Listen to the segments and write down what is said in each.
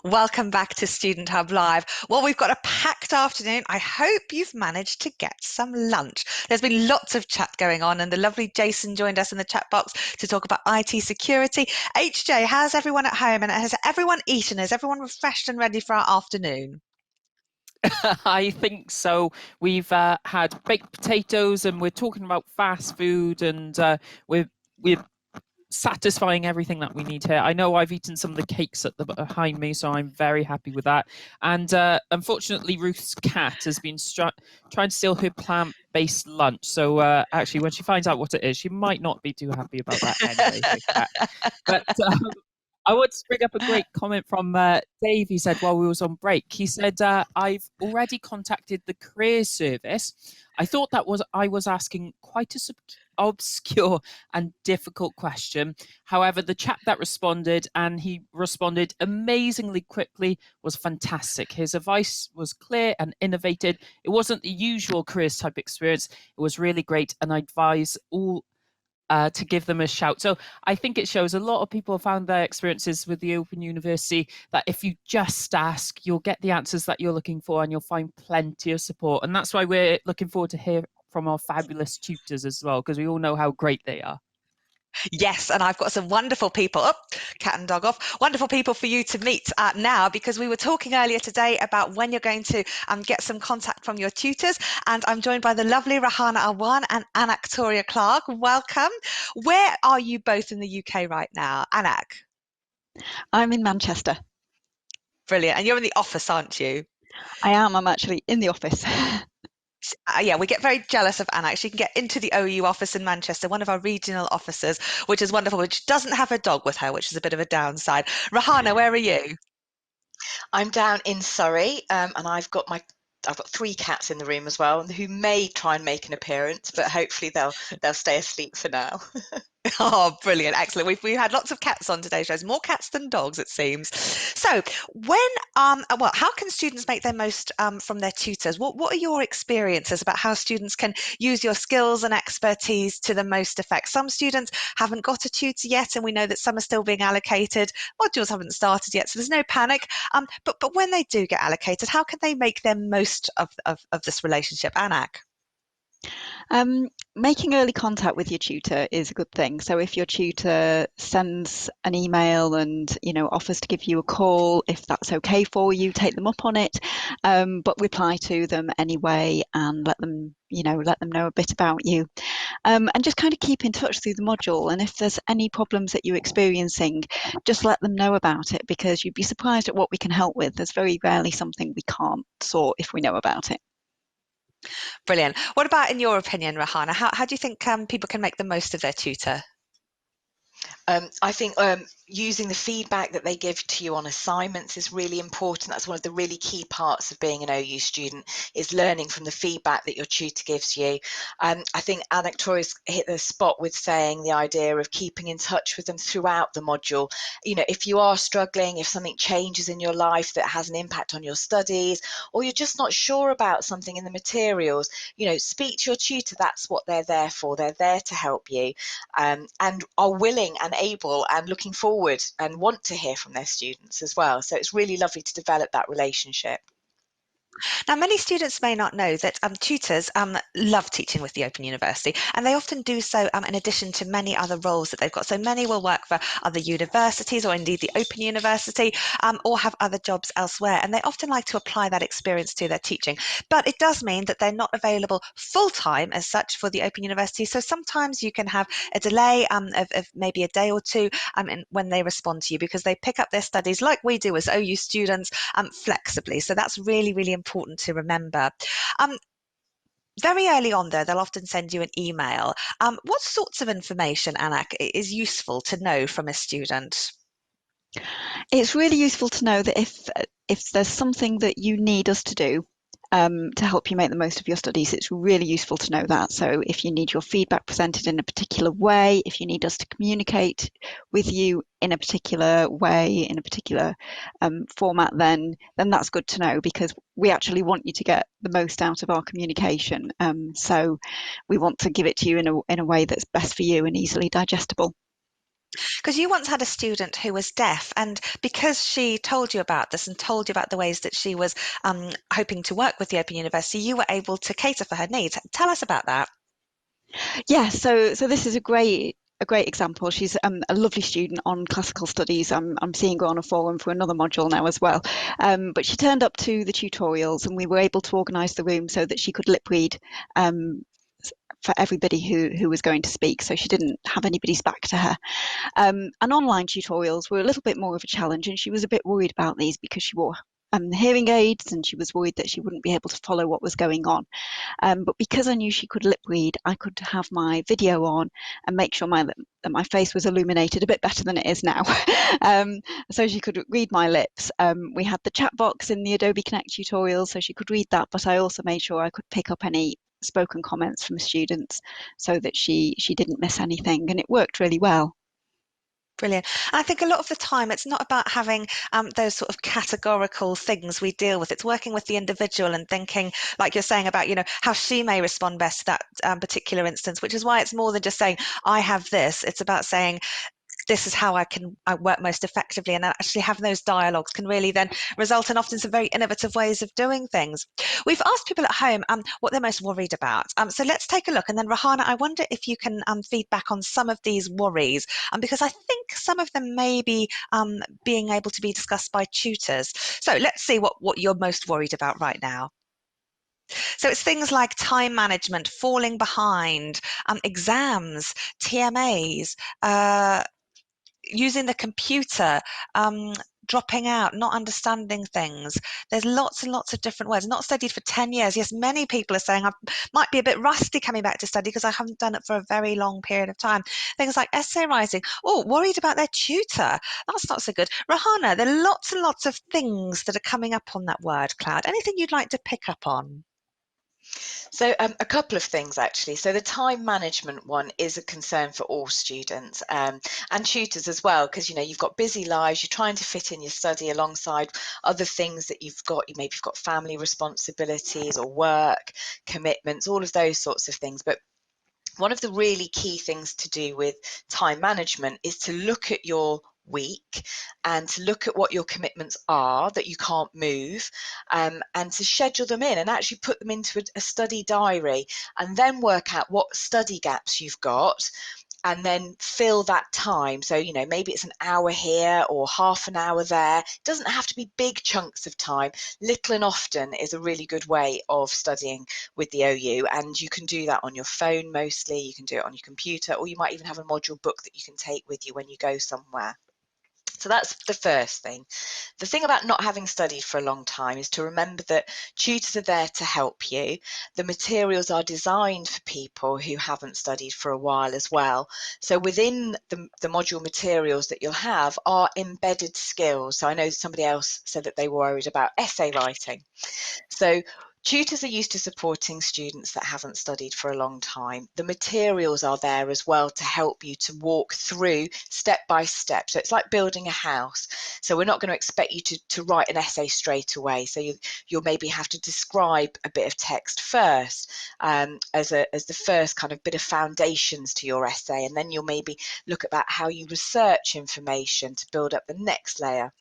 Welcome back to Student Hub Live. Well, we've got a packed afternoon. I hope you've managed to get some lunch. There's been lots of chat going on, and the lovely Jason joined us in the chat box to talk about IT security. HJ, how's everyone at home, and has everyone eaten? Is everyone refreshed and ready for our afternoon? I think so. We've had baked potatoes, and we're talking about fast food, and we're satisfying everything that we need here. I know I've eaten some of the cakes at the behind me, so I'm very happy with that. And unfortunately, Ruth's cat has been trying to steal her plant-based lunch. So actually, when she finds out what it is, she might not be too happy about that anyway. Her cat. But I want to bring up a great comment from Dave. He said while we was on break, he said, I've already contacted the career service. I thought that was I was asking quite a obscure and difficult question. However, the chap that responded, and he responded amazingly quickly, was fantastic. His advice was clear and innovative. It wasn't the usual careers type experience. It was really great, and I advise all to give them a shout. So I think it shows a lot of people have found their experiences with the Open University that if you just ask, you'll get the answers that you're looking for, and you'll find plenty of support. And that's why we're looking forward to hear from our fabulous tutors as well, because we all know how great they are. Yes, and I've got some wonderful people, cat and dog off, wonderful people for you to meet now, because we were talking earlier today about when you're going to get some contact from your tutors. And I'm joined by the lovely Rahana Awan and Anak Toria Clark. Welcome. Where are you both in the UK right now? Anak? I'm in Manchester. Brilliant. And you're in the office, aren't you? I am. I'm actually in the office. Yeah, we get very jealous of Anna. She can get into the OU office in Manchester, one of our regional offices, which is wonderful, which doesn't have a dog with her, which is a bit of a downside. Rahana, where are you? I'm down in Surrey, and I've got three cats in the room as well, who may try and make an appearance, but hopefully they'll stay asleep for now. Oh, brilliant. Excellent. We've had lots of cats on today's shows, more cats than dogs, it seems. So how can students make their most from their tutors? What are your experiences about how students can use your skills and expertise to the most effect? Some students haven't got a tutor yet, and we know that some are still being allocated. Modules haven't started yet, so there's no panic. But when they do get allocated, how can they make their most of this relationship? Anak? Making early contact with your tutor is a good thing. So if your tutor sends an email and offers to give you a call, if that's okay for you, take them up on it, but reply to them anyway and let them know a bit about you, and just kind of keep in touch through the module. And if there's any problems that you're experiencing, just let them know about it, because you'd be surprised at what we can help with. There's very rarely something we can't sort if we know about it. Brilliant. What about in your opinion, Rahana? How do you think people can make the most of their tutor? I think using the feedback that they give to you on assignments is really important. That's one of the really key parts of being an OU student, is learning from the feedback that your tutor gives you. I think Anak Tori's hit the spot with saying the idea of keeping in touch with them throughout the module. If you are struggling, if something changes in your life that has an impact on your studies, or you're just not sure about something in the materials, speak to your tutor. That's what they're there for. They're there to help you, and are willing and able and looking forward and want to hear from their students as well. So it's really lovely to develop that relationship. Now, many students may not know that tutors love teaching with the Open University, and they often do so in addition to many other roles that they've got. So many will work for other universities, or indeed the Open University, or have other jobs elsewhere, and they often like to apply that experience to their teaching. But it does mean that they're not available full-time as such for the Open University. So sometimes you can have a delay of maybe a day or two when they respond to you, because they pick up their studies like we do as OU students flexibly. So that's really, really important to remember. Very early on, though, they'll often send you an email. What sorts of information, Anak, is useful to know from a student? It's really useful to know that if there's something that you need us to do to help you make the most of your studies, it's really useful to know that. So if you need your feedback presented in a particular way, if you need us to communicate with you in a particular way, in a particular format, then that's good to know, because we actually want you to get the most out of our communication. So we want to give it to you in a way that's best for you and easily digestible. Because you once had a student who was deaf, and because she told you about this and told you about the ways that she was hoping to work with the Open University, you were able to cater for her needs. Tell us about that. Yeah, so this is a great example. She's a lovely student on classical studies. I'm seeing her on a forum for another module now as well. But she turned up to the tutorials, and we were able to organise the room so that she could lip read for everybody who was going to speak, so she didn't have anybody's back to her. And online tutorials were a little bit more of a challenge, and she was a bit worried about these because she wore hearing aids, and she was worried that she wouldn't be able to follow what was going on. But because I knew she could lip read, I could have my video on and make sure that my face was illuminated a bit better than it is now. So she could read my lips. We had the chat box in the Adobe Connect tutorial, so she could read that, but I also made sure I could pick up any spoken comments from students so that she didn't miss anything, and it worked really well. Brilliant. And I think a lot of the time it's not about having those sort of categorical things we deal with. It's working with the individual and thinking, like you're saying, about, how she may respond best to that particular instance, which is why it's more than just saying, I have this. It's about saying, this is how I work most effectively, and actually having those dialogues can really then result in often some very innovative ways of doing things. We've asked people at home what they're most worried about. So let's take a look, and then Rahana, I wonder if you can feedback on some of these worries, because I think some of them may be being able to be discussed by tutors. So let's see what you're most worried about right now. So it's things like time management, falling behind, exams, TMAs, using the computer, dropping out, not understanding things. There's lots and lots of different words. Not studied for 10 years. Yes, many people are saying I might be a bit rusty coming back to study because I haven't done it for a very long period of time. Things like essay writing. Oh, worried about their tutor. That's not so good. Rahana, there are lots and lots of things that are coming up on that word cloud. Anything you'd like to pick up on? So a couple of things actually. So the time management one is a concern for all students and tutors as well, because you've got busy lives, you're trying to fit in your study alongside other things that you've got. Maybe you've got family responsibilities or work commitments, all of those sorts of things. But one of the really key things to do with time management is to look at your week and to look at what your commitments are that you can't move, and to schedule them in and actually put them into a study diary, and then work out what study gaps you've got and then fill that time. So, maybe it's an hour here or half an hour there. It doesn't have to be big chunks of time. Little and often is a really good way of studying with the OU, and you can do that on your phone mostly. You can do it on your computer, or you might even have a module book that you can take with you when you go somewhere. So that's the first thing. The thing about not having studied for a long time is to remember that tutors are there to help you. The materials are designed for people who haven't studied for a while as well. So within the module materials that you'll have are embedded skills. So I know somebody else said that they were worried about essay writing. So tutors are used to supporting students that haven't studied for a long time. The materials are there as well to help you to walk through step by step. So it's like building a house. So we're not going to expect you to write an essay straight away. So you'll maybe have to describe a bit of text first as the first kind of bit of foundations to your essay. And then you'll maybe look about how you research information to build up the next layer.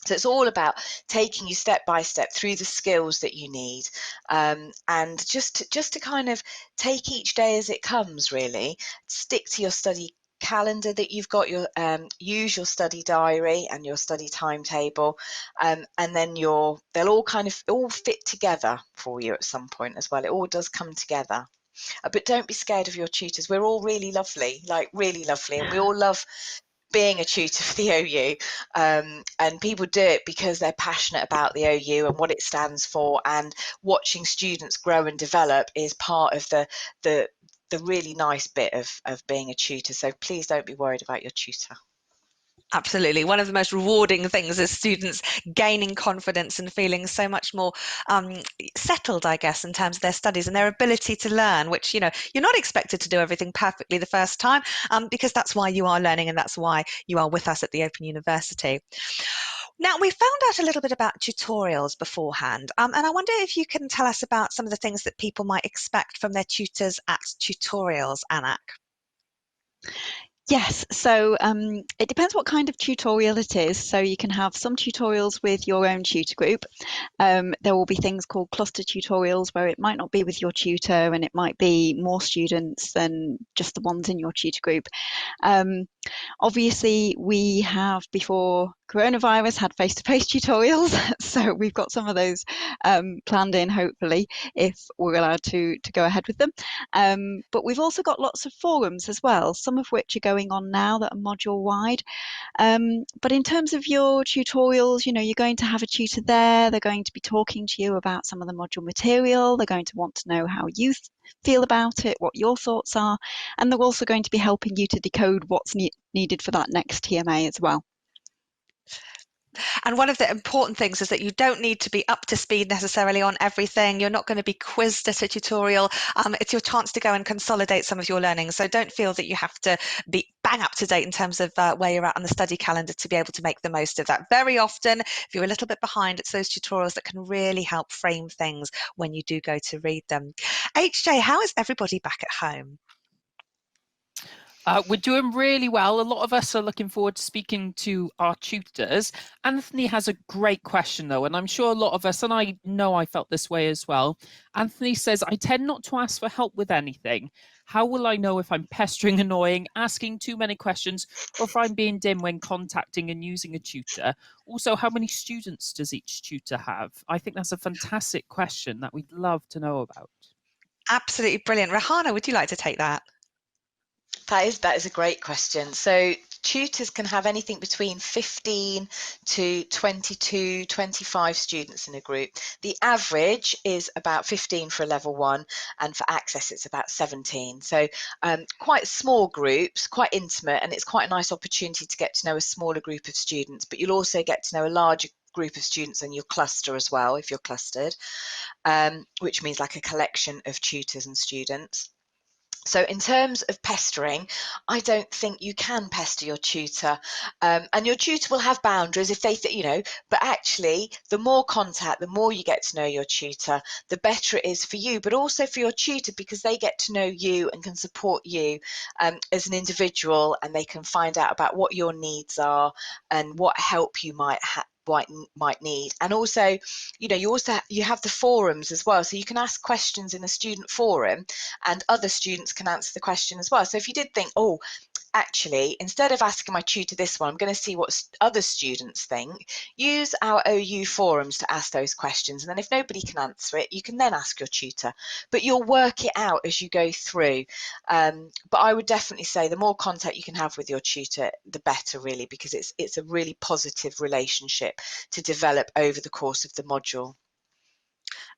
So it's all about taking you step by step through the skills that you need, and just to kind of take each day as it comes, really. Stick to your study calendar that you've got, your use your study diary and your study timetable, and then they'll all kind of all fit together for you at some point as well. It all does come together. But don't be scared of your tutors. We're all really lovely, like really lovely, and we all love being a tutor for the OU, and people do it because they're passionate about the OU and what it stands for, and watching students grow and develop is part of the really nice bit of being a tutor. So please don't be worried about your tutor. Absolutely. One of the most rewarding things is students gaining confidence and feeling so much more settled, I guess, in terms of their studies and their ability to learn, which, you're not expected to do everything perfectly the first time, because that's why you are learning and that's why you are with us at the Open University. Now, we found out a little bit about tutorials beforehand, and I wonder if you can tell us about some of the things that people might expect from their tutors at tutorials, Anak. Yes, so it depends what kind of tutorial it is. So you can have some tutorials with your own tutor group. There will be things called cluster tutorials where it might not be with your tutor and it might be more students than just the ones in your tutor group. Um, Obviously, we have, before coronavirus, had face-to-face tutorials, so we've got some of those planned in, hopefully, if we're allowed to go ahead with them. But we've also got lots of forums as well, some of which are going on now that are module-wide. But in terms of your tutorials, you know, you're going to have a tutor there. They're going to be talking to you about some of the module material. They're going to want to know how you feel about it, what your thoughts are, and they're also going to be helping you to decode what's needed for that next TMA as well. And one of the important things is that you don't need to be up to speed necessarily on everything. You're not going to be quizzed at a tutorial. It's your chance to go and consolidate some of your learning. So don't feel that you have to be bang up to date in terms of where you're at on the study calendar to be able to make the most of that. Very often, if you're a little bit behind, it's those tutorials that can really help frame things when you do go to read them. HJ, how is everybody back at home? We're doing really well. A lot of us are looking forward to speaking to our tutors. Anthony has a great question, though, and I'm sure a lot of us, and I know I felt this way as well. Anthony says, I tend not to ask for help with anything. How will I know if I'm pestering, annoying, asking too many questions, or if I'm being dim when contacting and using a tutor? Also, how many students does each tutor have? I think that's a fantastic question that we'd love to know about. Absolutely brilliant. Rahana, would you like to take that? That is a great question. So tutors can have anything between 15 to 22, 25 students in a group. The average is about 15 for a level 1, and for access it's about 17. So quite small groups, quite intimate, and it's quite a nice opportunity to get to know a smaller group of students, but you'll also get to know a larger group of students in your cluster as well, if you're clustered, which means like a collection of tutors and students. So in terms of pestering, I don't think you can pester your tutor, and your tutor will have boundaries if they, but actually the more contact, the more you get to know your tutor, the better it is for you, but also for your tutor, because they get to know you and can support you as an individual, and they can find out about what your needs are and what help you might need. And also, you have the forums as well, so you can ask questions in the student forum and other students can answer the question as well. So if you did think, oh, actually, instead of asking my tutor this one, I'm going to see what other students think, use our OU forums to ask those questions. And then if nobody can answer it, you can then ask your tutor, but you'll work it out as you go through. But I would definitely say the more contact you can have with your tutor, the better, really, because it's a really positive relationship to develop over the course of the module.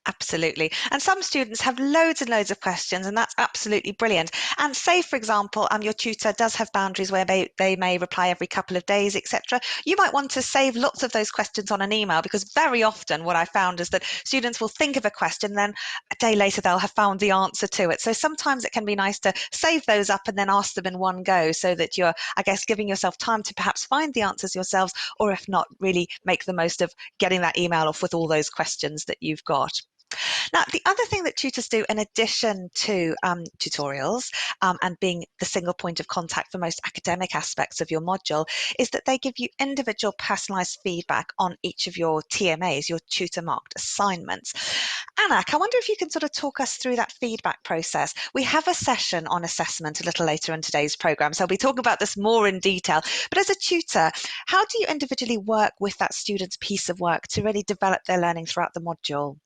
Absolutely. And some students have loads and loads of questions, and that's absolutely brilliant. And say, for example, your tutor does have boundaries where they may reply every couple of days, etc. You might want to save lots of those questions on an email, because very often what I found is that students will think of a question, then a day later they'll have found the answer to it. So sometimes it can be nice to save those up and then ask them in one go, so that you're, I guess, giving yourself time to perhaps find the answers yourselves, or if not, really make the most of getting that email off with all those questions that you've got. Now, the other thing that tutors do, in addition to tutorials and being the single point of contact for most academic aspects of your module, is that they give you individual personalised feedback on each of your TMAs, your tutor-marked assignments. Anak, I wonder if you can sort of talk us through that feedback process. We have a session on assessment a little later in today's programme, so we'll talk about this more in detail. But as a tutor, how do you individually work with that student's piece of work to really develop their learning throughout the module?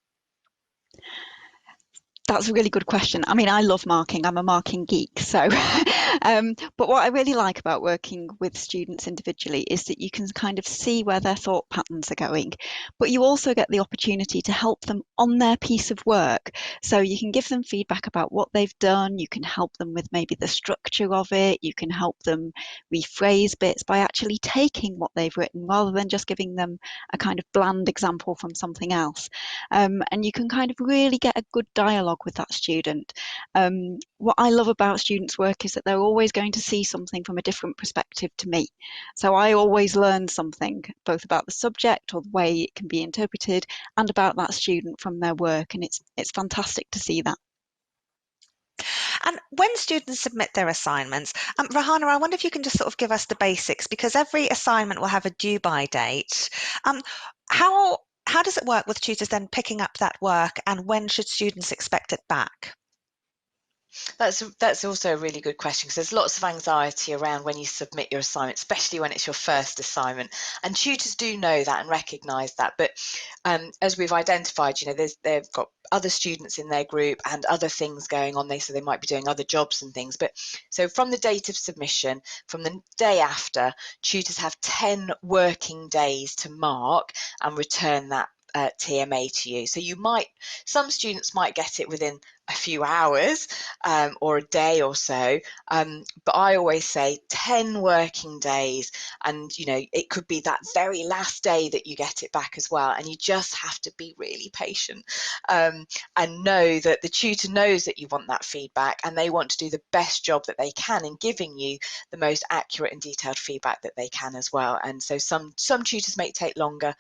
That's a really good question. I mean, I love marking. I'm a marking geek. So, but what I really like about working with students individually is that you can kind of see where their thought patterns are going, but you also get the opportunity to help them on their piece of work. So you can give them feedback about what they've done. You can help them with maybe the structure of it. You can help them rephrase bits by actually taking what they've written rather than just giving them a kind of bland example from something else. And you can kind of really get a good dialogue with that student. What I love about students' work is that they're always going to see something from a different perspective to me. So I always learn something, both about the subject or the way it can be interpreted, and about that student from their work. And it's fantastic to see that. And when students submit their assignments, Rahana, I wonder if you can just sort of give us the basics, because every assignment will have a due by date. How does it work with tutors then picking up that work, and when should students expect it back? That's also a really good question, because there's lots of anxiety around when you submit your assignment, especially when it's your first assignment. And tutors do know that and recognise that. But as we've identified, you know, they've got other students in their group and other things going on. So they might be doing other jobs and things. But so from the date of submission, from the day after, tutors have 10 working days to mark and return that TMA to you. So some students might get it within a few hours or a day or so, but I always say 10 working days, and you know, it could be that very last day that you get it back as well, and you just have to be really patient and know that the tutor knows that you want that feedback, and they want to do the best job that they can in giving you the most accurate and detailed feedback that they can as well. And so some tutors may take longer,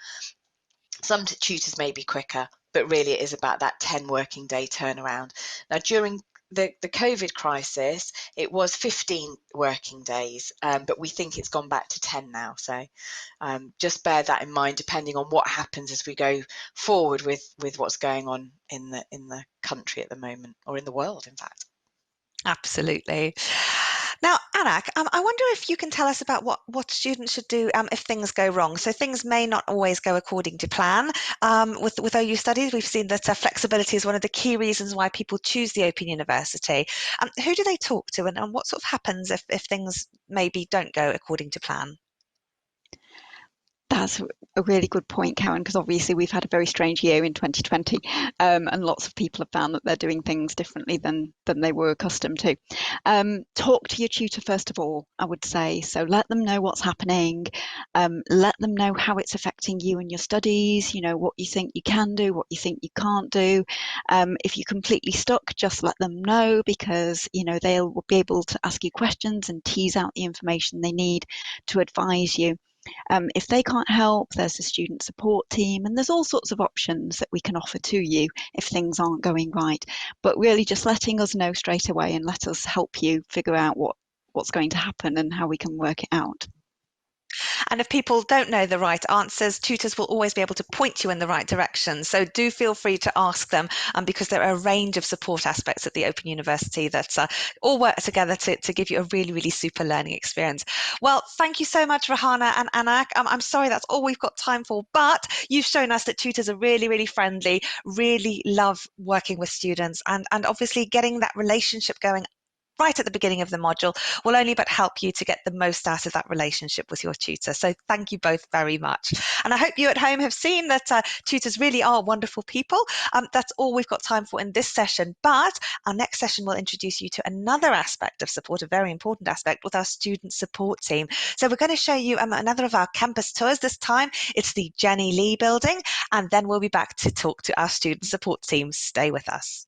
some tutors may be quicker, but really it is about that 10 working day turnaround. Now, during the COVID crisis, it was 15 working days, but we think it's gone back to 10 now. So just bear that in mind, depending on what happens as we go forward with what's going on in the country at the moment, or in the world, in fact. Absolutely. Now, Anak, I wonder if you can tell us about what students should do if things go wrong. So things may not always go according to plan. With OU Studies, we've seen that flexibility is one of the key reasons why people choose the Open University. Who do they talk to, and what sort of happens if things maybe don't go according to plan? That's a really good point, Karen, because obviously we've had a very strange year in 2020, and lots of people have found that they're doing things differently than they were accustomed to. Talk to your tutor first of all, I would say. So let them know what's happening. Let them know how it's affecting you and your studies, you know, what you think you can do, what you think you can't do. If you're completely stuck, just let them know, because, you know, they'll be able to ask you questions and tease out the information they need to advise you. If they can't help, there's a student support team, and there's all sorts of options that we can offer to you if things aren't going right. But really just letting us know straight away, and let us help you figure out what's going to happen and how we can work it out. And if people don't know the right answers, tutors will always be able to point you in the right direction. So do feel free to ask them, because there are a range of support aspects at the Open University that all work together to give you a really, really super learning experience. Well, thank you so much, Rahana and Anak. I'm sorry that's all we've got time for, but you've shown us that tutors are really, really friendly, really love working with students, and obviously getting that relationship going right at the beginning of the module will only but help you to get the most out of that relationship with your tutor. So thank you both very much. And I hope you at home have seen that tutors really are wonderful people. That's all we've got time for in this session, but our next session will introduce you to another aspect of support, a very important aspect, with our student support team. So we're going to show you another of our campus tours. This time it's the Jenny Lee building, and then we'll be back to talk to our student support team. Stay with us.